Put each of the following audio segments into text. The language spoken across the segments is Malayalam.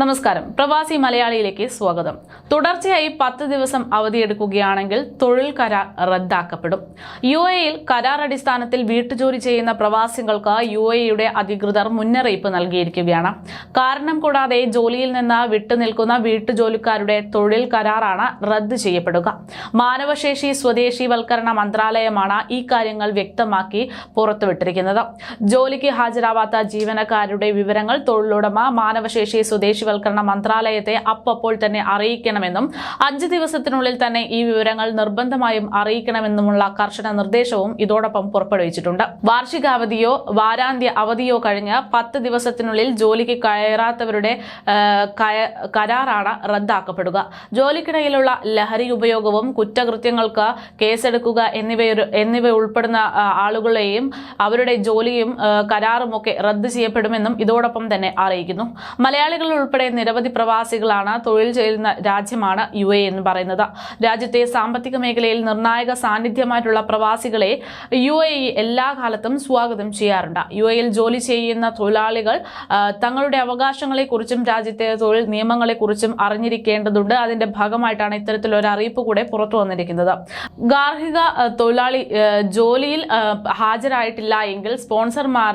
നമസ്കാരം. പ്രവാസി മലയാളിയിലേക്ക് സ്വാഗതം. തുടർച്ചയായി 10 ദിവസം അവധിയെടുക്കുകയാണെങ്കിൽ തൊഴിൽ കരാർ റദ്ദാക്കപ്പെടും. UAEയിൽ കരാർ അടിസ്ഥാനത്തിൽ വീട്ടുജോലി ചെയ്യുന്ന പ്രവാസികൾക്ക് UAEയുടെ അധികൃതർ മുന്നറിയിപ്പ് നൽകിയിരിക്കുകയാണ്. കാരണം കൂടാതെ ജോലിയിൽ നിന്ന് വിട്ടുനിൽക്കുന്ന വീട്ടുജോലിക്കാരുടെ തൊഴിൽ കരാറാണ് റദ്ദ് ചെയ്യപ്പെടുക. മാനവശേഷി സ്വദേശീവൽക്കരണ മന്ത്രാലയമാണ് ഈ കാര്യങ്ങൾ വ്യക്തമാക്കി പുറത്തുവിട്ടിരിക്കുന്നത്. ജോലിക്ക് ഹാജരാവാത്ത ജീവനക്കാരുടെ വിവരങ്ങൾ തൊഴിലുടമ മാനവശേഷി സ്വദേശിവൽക്കരണ മന്ത്രാലയത്തെ അപ്പോൾ തന്നെ അറിയിക്കണമെന്നും 5 ദിവസത്തിനുള്ളിൽ തന്നെ ഈ വിവരങ്ങൾ നിർബന്ധമായും അറിയിക്കണമെന്നുമുള്ള കർശന നിർദ്ദേശവും ഇതോടൊപ്പം പുറപ്പെടുവിച്ചിട്ടുണ്ട്. വാർഷിക അവധിയോ വാരാന്ത്യ അവധിയോ കഴിഞ്ഞ് 10 ദിവസത്തിനുള്ളിൽ ജോലിക്ക് കയറാത്തവരുടെ കരാറാണ് റദ്ദാക്കപ്പെടുക. ജോലിക്കിടയിലുള്ള ലഹരി ഉപയോഗവും കുറ്റകൃത്യങ്ങൾക്ക് കേസെടുക്കുക എന്നിവ ഉൾപ്പെടുന്ന ആളുകളെയും അവരുടെ ജോലിയും കരാറുമൊക്കെ റദ്ദ് ചെയ്യപ്പെടുമെന്നും ഇതോടൊപ്പം തന്നെ അറിയിക്കുന്നു. മലയാളികൾ ഉൾപ്പെടെ നിരവധി പ്രവാസികളാണ് തൊഴിൽ ചെയ്യുന്ന രാജ്യമാണ് UAE എന്ന് പറയുന്നത്. രാജ്യത്തെ സാമ്പത്തിക മേഖലയിൽ നിർണായക സാന്നിധ്യമായിട്ടുള്ള പ്രവാസികളെ UAE എല്ലാ കാലത്തും സ്വാഗതം ചെയ്യാറുണ്ട്. UAEയിൽ ജോലി ചെയ്യുന്ന തൊഴിലാളികൾ തങ്ങളുടെ അവകാശങ്ങളെക്കുറിച്ചും രാജ്യത്തെ തൊഴിൽ നിയമങ്ങളെക്കുറിച്ചും അറിഞ്ഞിരിക്കേണ്ടതുണ്ട്. അതിന്റെ ഭാഗമായിട്ടാണ് ഇത്തരത്തിലൊരു അറിയിപ്പ് കൂടെ പുറത്തു വന്നിരിക്കുന്നത്. ഗാർഹിക തൊഴിലാളി ജോലിയിൽ ഹാജരായിട്ടില്ല എങ്കിൽ സ്പോൺസർമാർ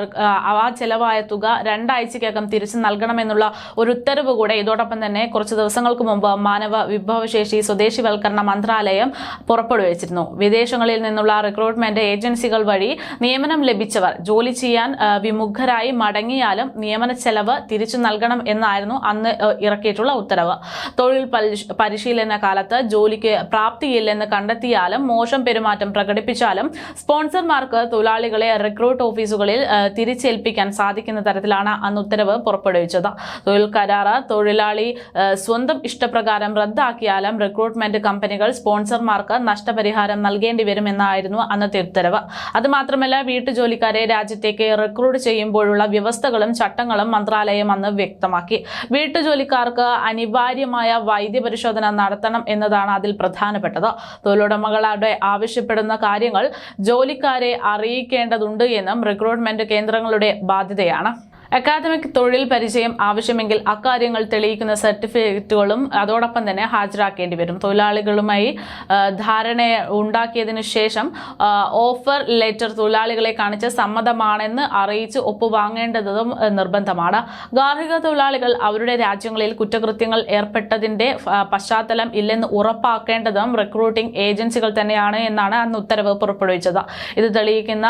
ആ ചെലവായ തുക 2 ആഴ്ചയ്ക്കകം തിരിച്ചു നൽകണമെന്നുള്ള ഒരു ഉത്തരവ് കൂടെ ഇതോടൊപ്പം തന്നെ കുറച്ച് ദിവസങ്ങൾക്ക് മുമ്പ് മാനവ വിഭവശേഷി സ്വദേശിവൽക്കരണ മന്ത്രാലയം പുറപ്പെടുവിച്ചിരുന്നു. വിദേശങ്ങളിൽ നിന്നുള്ള റിക്രൂട്ട്മെന്റ് ഏജൻസികൾ വഴി നിയമനം ലഭിച്ചവർ ജോലി ചെയ്യാൻ വിമുഖരായി മടങ്ങിയാലും നിയമന ചെലവ് തിരിച്ചു നൽകണം എന്നായിരുന്നു അന്ന് ഇറക്കിയിട്ടുള്ള ഉത്തരവ്. തൊഴിൽ പരിശീലന കാലത്ത് ജോലിക്ക് പ്രാപ്തിയില്ലെന്ന് കണ്ടെത്തിയാലും മോശം പെരുമാറ്റം പ്രകടിപ്പിച്ചാലും സ്പോൺസർമാർക്ക് തൊഴിലാളികളെ റിക്രൂട്ട് ഓഫീസുകളിൽ തിരിച്ചേൽപ്പിക്കാൻ സാധിക്കുന്ന തരത്തിലാണ് അന്ന് ഉത്തരവ് പുറപ്പെടുവിച്ചത്. തൊഴിൽ കരാറ് തൊഴിലാളി സ്വന്തം ഇഷ്ടപ്രകാരം റദ്ദാക്കിയാലും റിക്രൂട്ട്മെന്റ് കമ്പനികൾ സ്പോൺസർമാർക്ക് നഷ്ടപരിഹാരം നൽകേണ്ടി വരുമെന്നായിരുന്നു അന്നത്തെ ഉത്തരവ്. അതുമാത്രമല്ല, വീട്ടുജോലിക്കാരെ രാജ്യത്തേക്ക് റിക്രൂട്ട് ചെയ്യുമ്പോഴുള്ള വ്യവസ്ഥകളും ചട്ടങ്ങളും മന്ത്രാലയം അന്ന് വ്യക്തമാക്കി. വീട്ടുജോലിക്കാർക്ക് അനിവാര്യമായ വൈദ്യപരിശോധന നടത്തണം എന്നതാണ് അതിൽ പ്രധാനപ്പെട്ടത്. തൊഴിലുടമകളുടെ ആവശ്യപ്പെടുന്ന കാര്യങ്ങൾ ജോലിക്കാരെ അറിയിക്കേണ്ടതുണ്ട് എന്നും റിക്രൂട്ട്മെന്റ് കേന്ദ്രങ്ങളുടെ ബാധ്യതയാണ്. അക്കാദമിക് തൊഴിൽ പരിചയം ആവശ്യമെങ്കിൽ അക്കാര്യങ്ങൾ തെളിയിക്കുന്ന സർട്ടിഫിക്കറ്റുകളും അതോടൊപ്പം തന്നെ ഹാജരാക്കേണ്ടി വരും. തൊഴിലാളികളുമായി ധാരണ ഉണ്ടാക്കിയതിനു ശേഷം ഓഫർ ലെറ്റർ തൊഴിലാളികളെ കാണിച്ച് സമ്മതമാണെന്ന് അറിയിച്ച് ഒപ്പുവാങ്ങേണ്ടതും നിർബന്ധമാണ്. ഗാർഹിക തൊഴിലാളികൾ അവരുടെ രാജ്യങ്ങളിൽ കുറ്റകൃത്യങ്ങൾ ഏർപ്പെട്ടതിന്റെ പശ്ചാത്തലം ഇല്ലെന്ന് ഉറപ്പാക്കേണ്ടതും റിക്രൂട്ടിംഗ് ഏജൻസികൾ തന്നെയാണ് എന്നാണ് അന്ന് ഉത്തരവ് പുറപ്പെടുവിച്ചത്. ഇത് തെളിയിക്കുന്ന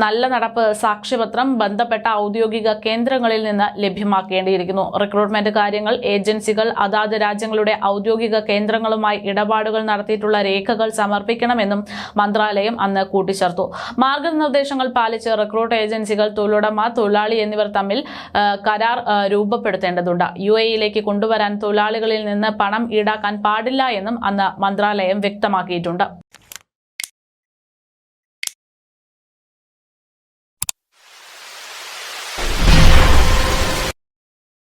നല്ല നടപ്പ് സാക്ഷ്യപത്രം ബന്ധപ്പെട്ട ഔദ്യോഗിക കേന്ദ്രങ്ങളിൽ നിന്ന് ലഭ്യമാക്കേണ്ടിയിരിക്കുന്നു. റിക്രൂട്ട്മെന്റ് കാര്യങ്ങൾ ഏജൻസികൾ അതാത് രാജ്യങ്ങളുടെ ഔദ്യോഗിക കേന്ദ്രങ്ങളുമായി ഇടപാടുകൾ നടത്തിയിട്ടുള്ള രേഖകൾ സമർപ്പിക്കണമെന്നും മന്ത്രാലയം അന്ന് കൂട്ടിച്ചേർത്തു. മാർഗനിർദ്ദേശങ്ങൾ പാലിച്ച് റിക്രൂട്ട് ഏജൻസികൾ തൊഴിലുടമ തൊഴിലാളി എന്നിവർ തമ്മിൽ കരാർ രൂപപ്പെടുത്തേണ്ടതുണ്ട്. UAEയിലേക്ക് കൊണ്ടുവരാൻ തൊഴിലാളികളിൽ നിന്ന് പണം ഈടാക്കാൻ പാടില്ല എന്നും അന്ന് മന്ത്രാലയം വ്യക്തമാക്കിയിട്ടുണ്ട്.